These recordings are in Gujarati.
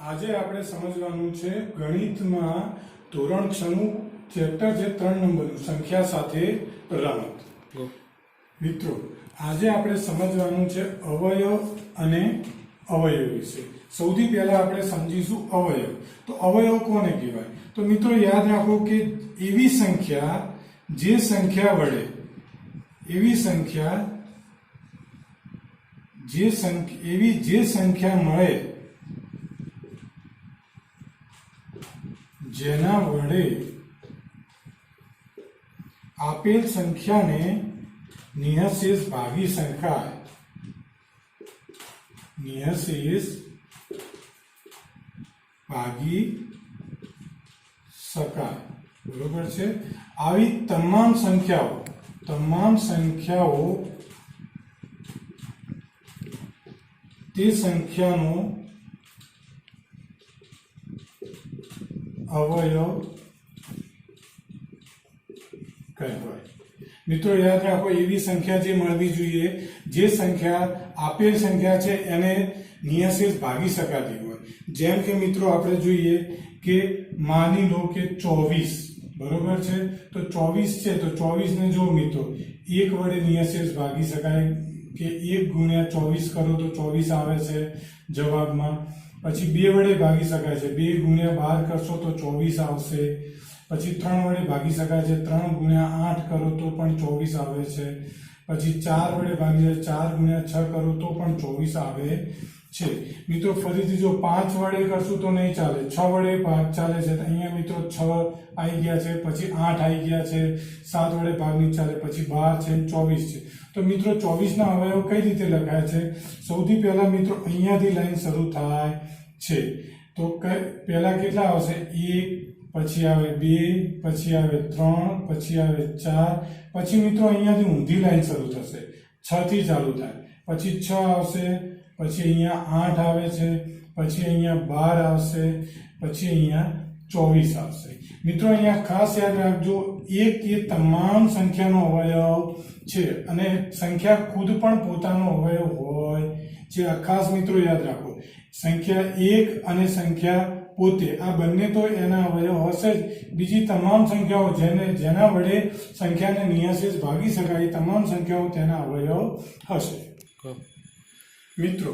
આજે આપણે સમજવાનું છે ગણિતમાં ધોરણ 6 નું ચેપ્ટર જે 3 નંબરનું સંખ્યા સાથે રમત. મિત્રો આજે આપણે સમજવાનું છે અવયવ અને અવયવ વિશે. સૌથી પહેલા આપણે સમજીશું અવયવ. તો અવયવ કોને કહેવાય? તો મિત્રો યાદ રાખો કે એવી સંખ્યા જે સંખ્યા મળે જેના વડે આપેલ સંખ્યાને નિઃશેષ ભાગી શકાય. બરોબર છે. આવી તમામ સંખ્યાઓ તે સંખ્યાનો અવયવ કહેવાય. મિત્રો યાદ રાખો, એવી સંખ્યા જે મળવી જોઈએ, જે સંખ્યા આપેલ સંખ્યા છે એને નિઃશેષ ભાગી શકાતી હોય. જેમ કે મિત્રો આપણે જોઈએ કે માની લો કે 24, બરોબર છે. તો 24 છે, તો 24 ને જો મિત્રો 1 વડે નિઃશેષ ભાગી શકાય કે 1 ગુણ્યા 24 કરો તો 24 આવે છે જવાબમાં. પછી 2 વડે ભાગી શકાય છે, 2 ગુણ્યા 12 કરશો તો 24 આવશે. પછી 3 વડે ભાગી શકાય છે, 3 ગુણ્યા 8 કરો તો પણ 24 આવે છે. પછી 4 વડે ભાગી શકાય, 4 ગુણ્યા 6 કરો તો પણ 24 આવે છે. મિત્રો ફરીથી જો 5 વડે કરશું તો નહીં ચાલે, 6 વડે ભાગ ચાલે છે. અહીંયા મિત્રો 6 આવી ગયા છે, પછી 8 આવી ગયા છે, 7 વડે ભાગ નહીં ચાલે, પછી 12 છે, 24 છે. તો મિત્રો 24 ના અવયવ કઈ રીતે લખાય છે? સૌથી પહેલા મિત્રો અહીંયાથી લાઈન શરૂ થાય છે. તો પહેલા કેટલા આવશે? 1, પછી આવે 2, પછી આવે 3, પછી આવે 4, પછી મિત્રો અહીંયાથી ઊંધી લાઈન શરૂ થશે, 6 થી ચાલુ થાય, પછી 6 આવશે, પછી અહીંયા 8 આવે છે, પછી અહીંયા 12 આવશે, પછી અહીંયા 24 આવશે. મિત્રો અહીંયા ખાસ યાદ રાખજો, 1 એ તમામ સંખ્યાનો અવયવ છે અને સંખ્યા ખુદ પણ પોતાનો અવયવ હોય છે. આ ખાસ મિત્રો યાદ રાખો, સંખ્યા 1 અને સંખ્યા પોતે આ બંને તો એના અવયવ હશે જ. બીજી તમામ સંખ્યાઓ જેના વડે સંખ્યાને નિઃશેષ ભાગી શકાય, તમામ સંખ્યાઓ તેના અવયવ હશે. મિત્રો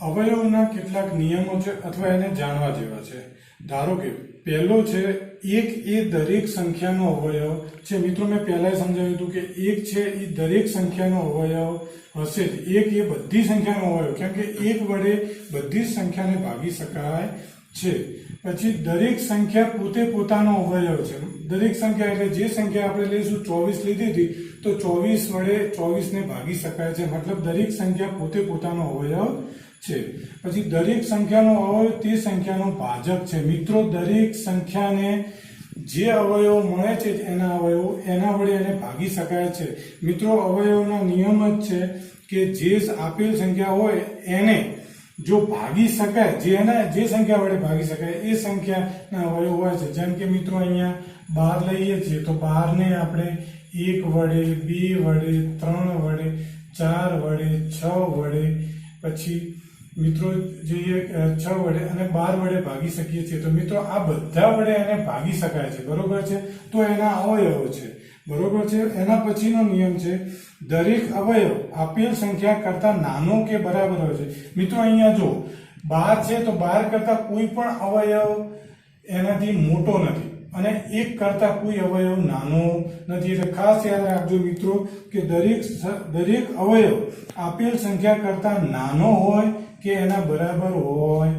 અવયવના કેટલાક નિયમો છે અથવા એને જાણવા જેવા છે. ધારો કે પહેલો છે 1 એ દરેક સંખ્યાનો અવયવ છે. મિત્રો મેં પહેલા સમજાવ્યું હતું કે 1 છે એ દરેક સંખ્યાનો અવયવ હશે જ. 1 એ બધી સંખ્યાનો અવયવ, કેમ કે 1 વડે બધી જ સંખ્યાને ભાગી શકાય છે. પછી દરેક સંખ્યા પોતે પોતાનો અવયવ છે. દરેક સંખ્યા એટલે જે સંખ્યા આપણે લઈશું, 24 લીધી હતી તો 24 વડે 24 ને ભાગી શકાય છે. મતલબ દરેક સંખ્યા પોતે પોતાનો અવયવ છે. પછી દરેક સંખ્યાનો અવયવ તે સંખ્યાનો ભાજક છે. મિત્રો દરેક સંખ્યાને જે અવયવ મળે છે એના વડે એને ભાગી શકાય છે. મિત્રો અવયવના નિયમ જ છે કે જે આપેલ સંખ્યા હોય એને જો ભાગી શકાય, જે સંખ્યા વડે ભાગી શકાય એ સંખ્યાના અવયવ હોય છે. જેમ કે મિત્રો અહીંયા 12 લઈએ છીએ તો 12 ને આપણે 1 વડે, 2 વડે, 3 વડે, 4 વડે, 6 વડે, પછી મિત્રો જોઈએ 6 વડે અને 12 વડે ભાગી શકીએ છીએ. તો મિત્રો આ બધા વડે એને ભાગી શકાય છે, બરોબર છે. તો એના અવયવો છે, બરોબર છે. એના પછીનો નિયમ છે, દરેક અવયવ આપેલ સંખ્યા કરતા નાનો કે બરાબર હોય છે. મિત્રો અહીંયા જો 12 છે તો 12 કરતા કોઈ પણ અવયવ એનાથી મોટો નથી અને 1 કરતા કોઈ અવયવ નાનો નથી. એટલે ખાસ યાદ રાખજો મિત્રો કે દરેક અવયવ આપેલ સંખ્યા કરતા નાનો હોય કે એના બરાબર હોય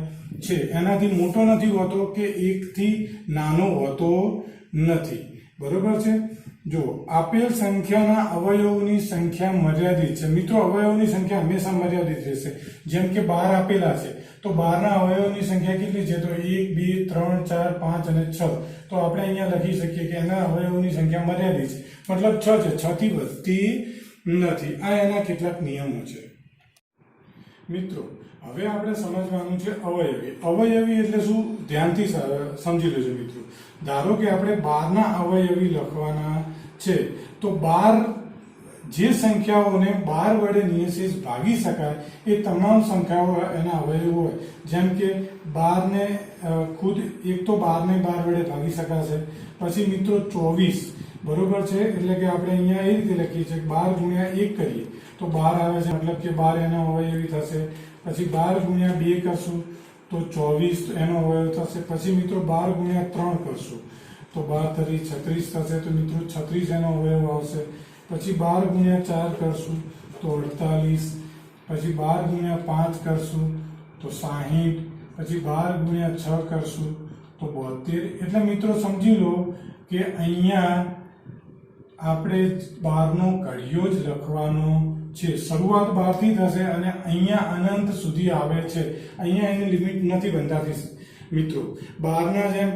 છે. એનાથી મોટો નથી હોતો કે 1 થી નાનો હોતો નથી, બરોબર છે. જો આપેલ સંખ્યાના અવયવોની સંખ્યા મર્યાદિત છે. મિત્રો અવયવોની સંખ્યા હંમેશા મર્યાદિત રહેશે. જેમ કે 12 આપેલા છે તો 12 ના અવયવોની સંખ્યા કેટલી છે? તો 1, 2, 3, 4, 5 અને 6. તો આપણે અહીંયા લખી શકીએ કે એના અવયવોની સંખ્યા મર્યાદિત છે, મતલબ 6 છે, 6 થી વધતી નથી. આ એના કેટલાક નિયમો છે. મિત્રો હવે આપણે સમજવાનું છે અવયવી. અવયવી એટલે શું? ધ્યાનથી સમજી લેજો મિત્રો. ધારો કે આપણે 12 ના અવયવી લખવાના છે તો 12 જે સંખ્યાઓને 12 વડે નિયશેષ ભાગી શકાય એ તમામ સંખ્યાઓ એના અવયવો હોય. જેમ કે 12 ને ખુદ એક તો 12 ને 12 વડે ભાગી શકાશે. પછી મિત્રો 24 બરોબર છે, એટલે કે આપણે અહીંયા એ રીતે લખીએ છીએ 12 ગુણ્યા 1 કરીએ તો 12 આવે છે, મતલબ કે 12 એના અવયવી થશે. પછી 12 ગુણ્યા 2 કરશું તો 24 એનો અવયવ થશે. પછી મિત્રો 12 ગુણ્યા 3 કરશું તો 12 તરી 36 થશે, તો મિત્રો 36 એનો અવયવ આવશે. પછી 12 ગુણ્યા 4 કરશું તો 48. પછી 12 ગુણ્યા 5 કરશું તો 60. પછી 12 ગુણ્યા 6 કરશું તો 72. એટલે મિત્રો સમજી લો કે અહીંયા આપણે 12 નો ઘડિયો જ લખવાનો છે. શરૂઆત 12 થી થશે અને અહીંયા અનંત સુધી આવે છે. અહીંયા એની લિમિટ નથી બંધાતી મિત્રો. 12 ના જેમ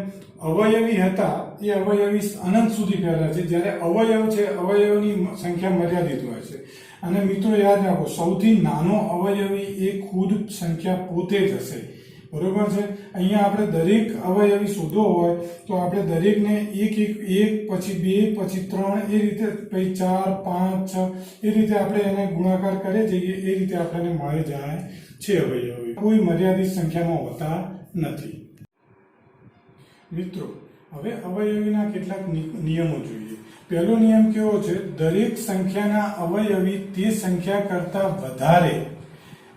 અવયવી હતા એ અવયવી અનંત સુધી પહેલા છે, જ્યારે અવયવ છે અવયવની સંખ્યા મર્યાદિત હોય છે. અને મિત્રો યાદ રાખો, સૌથી નાનો અવયવી એ ખુદ સંખ્યા પોતે જ હશે. બરોબર છે. અહીંયા આપણે દરેક અવયવી શોધવો હોય તો આપણે દરેકને એક પછી 2 પછી 3 એ રીતે પછી 4 5 6 એ રીતે આપણે એને ગુણાકાર કરે જઈએ એ રીતે આપણને મળી જાય છે અવયવી. કોઈ મર્યાદિત સંખ્યામાં હોતા નથી. મિત્રો હવે અવયવીના કેટલાક નિયમો જોઈએ. પહેલો નિયમ કેવો છે? દરેક સંખ્યાના અવયવી તે સંખ્યા કરતા વધારે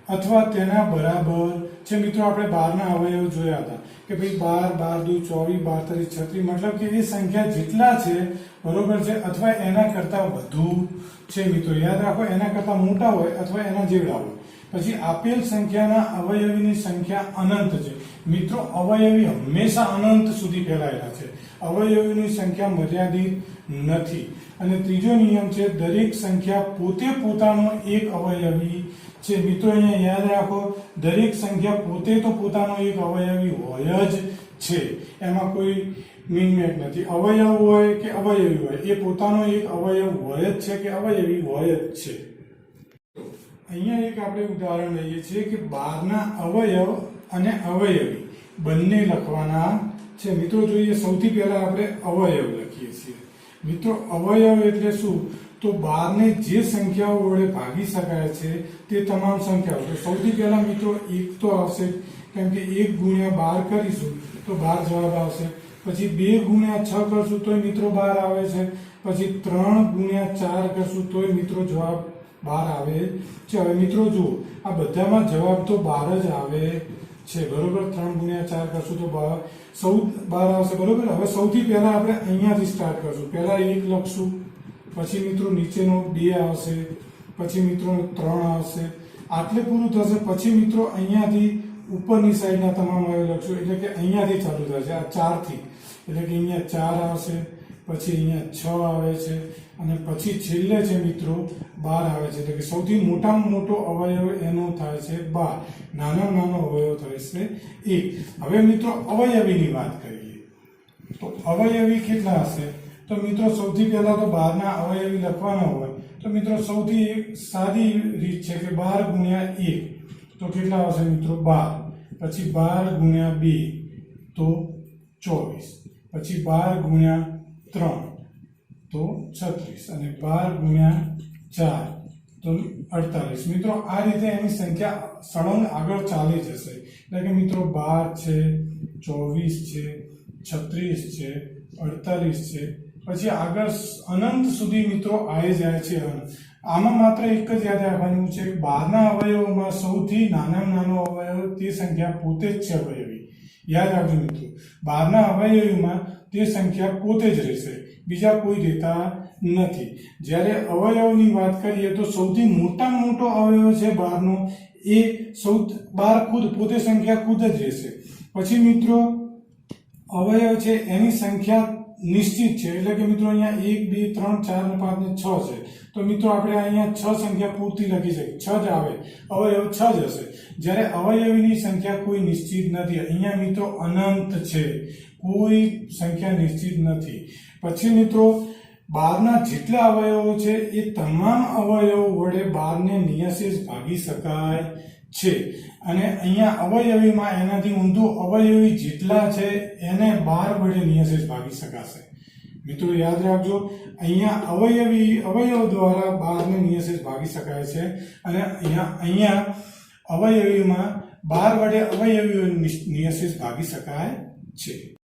અથવા તેના બરાબર છે. મિત્રો આપણે 12 ના અવયવ જોયા હતા કે ભાઈ 12 12 2 24 12 36 મતલબ કે એ સંખ્યા જેટલા છે બરોબર છે અથવા એના કરતા વધુ છે. મિત્રો યાદ રાખો, એના કરતા મોટા હોય અથવા એના જેવડા હોય. પછી આપેલ સંખ્યાના અવયવીની સંખ્યા અનંત છે. મિત્રો અવયવી હંમેશા અનંત સુધી ફેલાયેલા છે. અવયવીની સંખ્યા મર્યાદિત નથી. અને ત્રીજો નિયમ છે દરેક સંખ્યા પોતે પોતાનો એક અવયવી છે. મિત્રો અહીંયા યાદ રાખો, દરેક સંખ્યા પોતે તો પોતાનો એક અવયવી હોય જ છે. એમાં કોઈ મિનમેક નથી. અવયવ હોય કે અવયવી હોય એ પોતાનો એક અવયવ હોય જ છે કે અવયવી હોય જ છે. અહીંયા એક આપણે ઉદાહરણ લઈએ છીએ કે 12 ના અવયવ અને અવયવી બંને લખવાના છે. મિત્રો જોઈએ, સૌથી પહેલા આપણે અવયવ લખીએ છીએ. મિત્રો અવયવ એટલે શું? તો 12 ને જે સંખ્યાઓ વડે ભાગી શકાય છે તે તમામ સંખ્યાઓ. તો સૌથી પહેલા મિત્રો 1 તો આવશે, કેમ કે 1 ગુણ્યા 12 કરીશું તો 12 જવાબ આવશે. પછી 2 ગુણ્યા 6 કરશું તોય મિત્રો 12 આવે છે. પછી 3 ગુણ્યા 4 કરશું તોય મિત્રો જવાબ 12 આવે છે. હવે મિત્રો જુઓ, આ બધામાં જવાબ તો 12 જ આવે છે. બરોબર. 3 ગુણ્યા 4 કરશું તો 12 આવશે. બરોબર. હવે સૌથી પહેલા આપણે અહીંયાથી સ્ટાર્ટ કરશું. પહેલા 1 લખશું, પછી મિત્રો નીચેનો 2 આવશે, પછી મિત્રો 3 આવશે. આટલે પૂરું થશે. પછી મિત્રો અહીંયાથી ઉપરની સાઈડના તમામ અવયવ લખશું, એટલે કે અહીંયાથી ચાલુ થશે આ 4 થી, એટલે કે અહીંયા 4 આવશે, પછી અહીંયા 6 આવે છે અને પછી છેલ્લે છે મિત્રો 12 આવે છે. એટલે કે સૌથી મોટામાં મોટો અવયવ એનો થાય છે 12, નાનામાં નાનો અવયવ થાય છે 1. હવે મિત્રો અવયવીની વાત કરીએ તો અવયવી કેટલા હશે? તો મિત્રો સૌથી પહેલા તો 12 ના અવયવી લખવાના હોય તો મિત્રો સૌથી સાદી રીત છે કે 12 ગુણ્યા 1 તો કેટલા આવશે મિત્રો? 12. પછી 12 ગુણ્યા 2 તો 24. પછી 12 ગુણ્યા 3 તો 36 અને 12 ગુણ્યા 4 તો 48. મિત્રો આ રીતે એની સંખ્યા સળંગ આગળ ચાલી જશે. એટલે કે મિત્રો 12 છે, 24 છે, 36 છે, 48 છે, પછી આગળ અનંત સુધી મિત્રો આવી જાય છે. આમાં માત્ર એક જ યાદ રાખવાનું છે કે 12 ના અવયવોમાં સૌથી નાનામાં નાનો અવયવ તે સંખ્યા પોતે જ છે અવયવી. યાદ રાખજો મિત્રો, 12 ના અવયવીમાં તે સંખ્યા પોતે જ રહેશે, બીજા કોઈ રહેતા નથી. જ્યારે અવયવની વાત કરીએ તો સૌથી મોટામાં મોટો અવયવ છે 12 નો, એ 12 ખુદ પોતે સંખ્યા ખુદ જ રહેશે. પછી મિત્રો અવયવ છે એની સંખ્યા નિશ્ચિત છે, એટલે કે મિત્રો અહીંયા 1 2 3 4 5 ને 6 છે. તો મિત્રો આપણે અહીંયા 6 સંખ્યા પૂરતી લખી શકીએ, 6 જ આવે, અવયવ 6 જ હશે. જ્યારે અવયવીની સંખ્યા કોઈ નિશ્ચિત નથી. અહીંયા મિત્રો અનંત છે, કોઈ સંખ્યા નિશ્ચિત નથી. પછી મિત્રો 12 ના જેટલા અવયવો છે એ તમામ અવયવો વડે 12 ને નિયશેષ ભાગી શકાય છે. અને અહીંયા અવયવીમાં એનાથી ઊંધું અવયવી જેટલા છે એને 12 વડે નિયશેષ ભાગી શકાશે. મિત્રો યાદ રાખજો, અહીંયા અવયવ દ્વારા 12 ને નિયશેષ ભાગી શકાય છે અને અહીંયા અવયવીમાં 12 વડે અવયવીઓ નિયશેષ ભાગી શકાય છે.